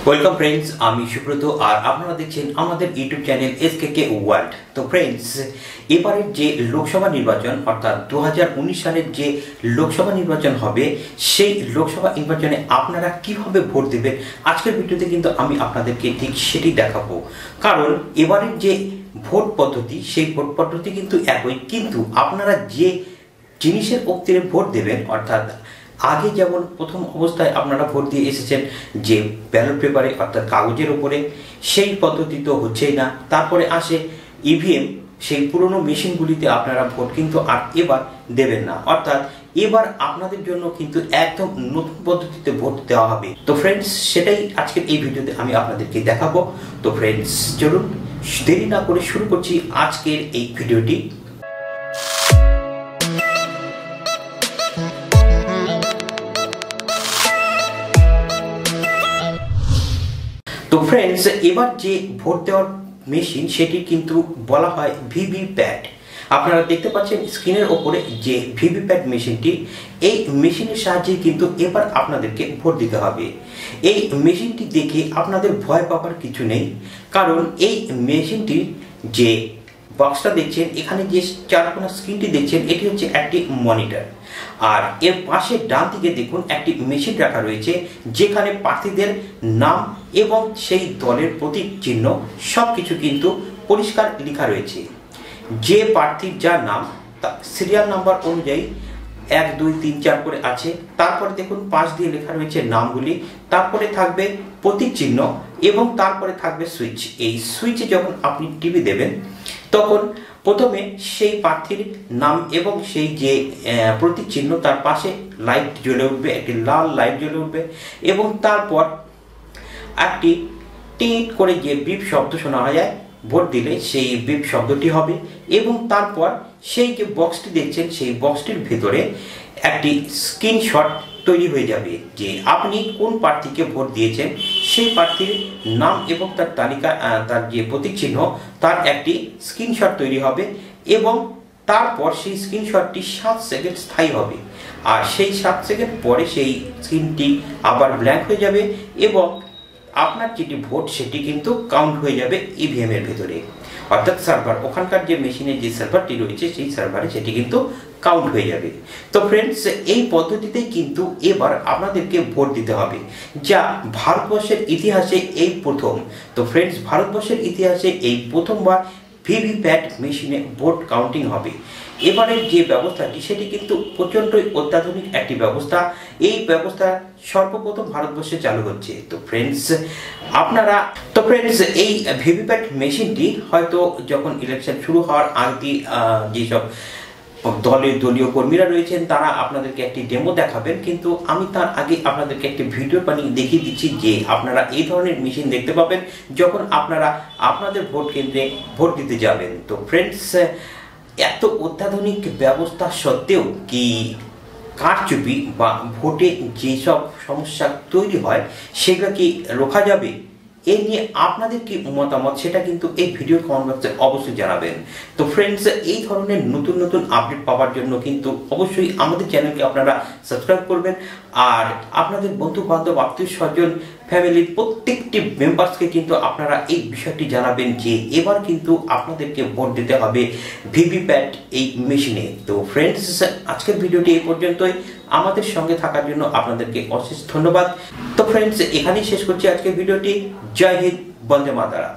Welcome friends, আমি সুব্রত আর আপনারা দেখছেন আমাদের ইউটিউব চ্যানেল এসকেকে ওয়ার্ল্ড। তো ফ্রেন্ডস, এবারের যে লোকসভা নির্বাচন অর্থাৎ 2019 সালের যে লোকসভা নির্বাচন হবে, সেই লোকসভা নির্বাচনে আপনারা কিভাবে ভোট দেবেন আজকের ভিডিওতে কিন্তু আমি আপনাদেরকে ঠিক সেটি দেখাবো। কারণ এবারের যে ভোট পদ্ধতি, সেই ভোট পদ্ধতি কিন্তু একই, কিন্তু আপনারা যে জিনিসের উপরে ভোট দেবেন, অর্থাৎ আগে যেমন প্রথম অবস্থায় আপনারা ভোট দিয়ে এসেছেন যে ব্যালট পেপারে অর্থাৎ কাগজের উপরে, সেই পদ্ধতি তো হচ্ছেই না। তারপরে আসে ইভিএম, সেই পুরনো মেশিনগুলিতে আপনারা ভোট কিন্তু আর এবার দেবেন না, অর্থাৎ এবার আপনাদের জন্য কিন্তু একদম নতুন পদ্ধতিতে ভোট দেওয়া হবে। তো ফ্রেন্ডস, সেটাই আজকের এই ভিডিওতে আমি আপনাদেরকে দেখাবো। তো ফ্রেন্ডস, চলুন দেরি না করে শুরু করছি আজকের এই ভিডিওটি। তো ফ্রেন্ডস, এবার যে ভোট দেওয়ার মেশিন সেটি কিন্তু বলা হয় ভিভিপ্যাট। আপনারা দেখতে পাচ্ছেন স্ক্রিনের ওপরে যে ভিভিপ্যাট মেশিনটি, এই মেশিনের সাহায্যে কিন্তু এবার আপনাদেরকে ভোট দিতে হবে। এই মেশিনটি দেখে আপনাদের ভয় পাওয়ার কিছু নেই, কারণ এই মেশিনটির যে বক্সটা দেখছেন, এখানে যে চারকোনা স্ক্রিনটি দেখছেন, এটি হচ্ছে একটি মনিটর। আর এর পাশে ডান দিকে দেখুন একটি মেশিন রাখা রয়েছে, যেখানে প্রার্থীদের নাম এবং সেই দলের প্রতীক চিহ্ন সবকিছু কিন্তু পরিষ্কার লেখা রয়েছে। যে প্রার্থীর যার নাম সিরিয়াল নাম্বার অনুযায়ী 1, 2, 3, 4 করে আছে। তারপরে দেখুন পাশ দিয়ে লেখা রয়েছে নামগুলি, তারপরে থাকবে প্রতীক চিহ্ন এবং তারপরে থাকবে সুইচ। এই সুইচে যখন আপনি টিপে দেবেন, তখন প্রথমে সেই প্রার্থীর নাম এবং সেই যে প্রতীক চিহ্ন তার পাশে লাইট জ্বলে উঠবে, একটি লাল লাইট জ্বলে উঠবে, এবং তারপর একটি টিট করে যে বিপ শব্দ শোনা যায় ভোট দিলে, সেই বিপ শব্দটি হবে। এবং তারপর সেই যে বক্সটি দেখছেন, সেই বক্সটির ভেতরে একটি স্ক্রিনশট তৈরি হয়ে যাবে যে আপনি কোন প্রার্থীকে ভোট দিয়েছেন, সেই প্রার্থীর নাম এবং তার তালিকা, তার যে প্রতীক চিহ্ন, তার একটি স্ক্রিনশট তৈরি হবে। এবং তারপর সেই স্ক্রিনশটটি 7 সেকেন্ড স্থায়ী হবে, আর সেই 7 সেকেন্ড পরে সেই স্ক্রিনটি আবার ব্ল্যাঙ্ক হয়ে যাবে এবং আপনার যেটি ভোট সেটি কিন্তু কাউন্ট হয়ে যাবে ইভিএম এর ভেতরে, অর্থাৎ সার্ভার, ওখানকার যে মেশিনের যে সার্ভারটি রয়েছে সেই সার্ভারে সেটি কিন্তু কাউন্ট হয়ে যাবে। তো ফ্রেন্ডস, এই পদ্ধতিতেই কিন্তু এবার আপনাদেরকে ভোট দিতে হবে, যা ভারতবর্ষের ইতিহাসে এই প্রথম। তো ফ্রেন্ডস, ভারতবর্ষের ইতিহাসে এই প্রথমবার ভিভিপ্যাট মেশিনে ভোট কাউন্টিং হবে। এবারের যে ব্যবস্থাটি সেটি কিন্তু প্রচণ্ডই অত্যাধুনিক একটি ব্যবস্থা। এই ব্যবস্থা সর্বপ্রথম ভারতবর্ষে চালু হচ্ছে। তো ফ্রেন্ডস, এই ভিভিপ্যাট মেশিনটি হয়তো যখন ইলেকশন শুরু হওয়ার আগে যেসব দলীয় কর্মীরা রয়েছেন তারা আপনাদেরকে একটি ডেমো দেখাবেন, কিন্তু আমি তার আগে আপনাদেরকে একটি ভিডিও বানিয়ে দেখিয়ে দিচ্ছি যে আপনারা এই ধরনের মেশিন দেখতে পাবেন যখন আপনারা আপনাদের ভোট কেন্দ্রে ভোট দিতে যাবেন। তো ফ্রেন্ডস, এত অত্যাধুনিক ব্যবস্থা সত্ত্বেও কি কারচুপি বা ভোটে যেসব সমস্যা তৈরি হয় সেগুলো কি রোখা যাবে? এই নিয়ে আপনাদের কি মতামত সেটা কিন্তু এই ভিডিওর কমেন্ট বক্সে অবশ্যই জানাবেন। তো ফ্রেন্ডস, এই ধরনের নতুন নতুন আপডেট পাওয়ার জন্য কিন্তু অবশ্যই আমাদের চ্যানেলকে আপনারা সাবস্ক্রাইব করবেন, আর আপনাদের বন্ধু বান্ধব, আত্মীয় স্বজন, ফ্যামিলির প্রত্যেকটি মেম্বার্সকে কিন্তু আপনারা এই বিষয়টি জানাবেন যে এবার কিন্তু আপনাদেরকে ভোট দিতে হবে ভিভিপ্যাট এই মেশিনে। তো ফ্রেন্ডস, আজকের ভিডিওটি এই পর্যন্তই। আমাদের সঙ্গে থাকার জন্য আপনাদেরকে অশেষ ধন্যবাদ। তো ফ্রেন্ডস, এখানেই শেষ করছি আজকের ভিডিওটি। জয় হিন্দ, বন্দে মাতরম।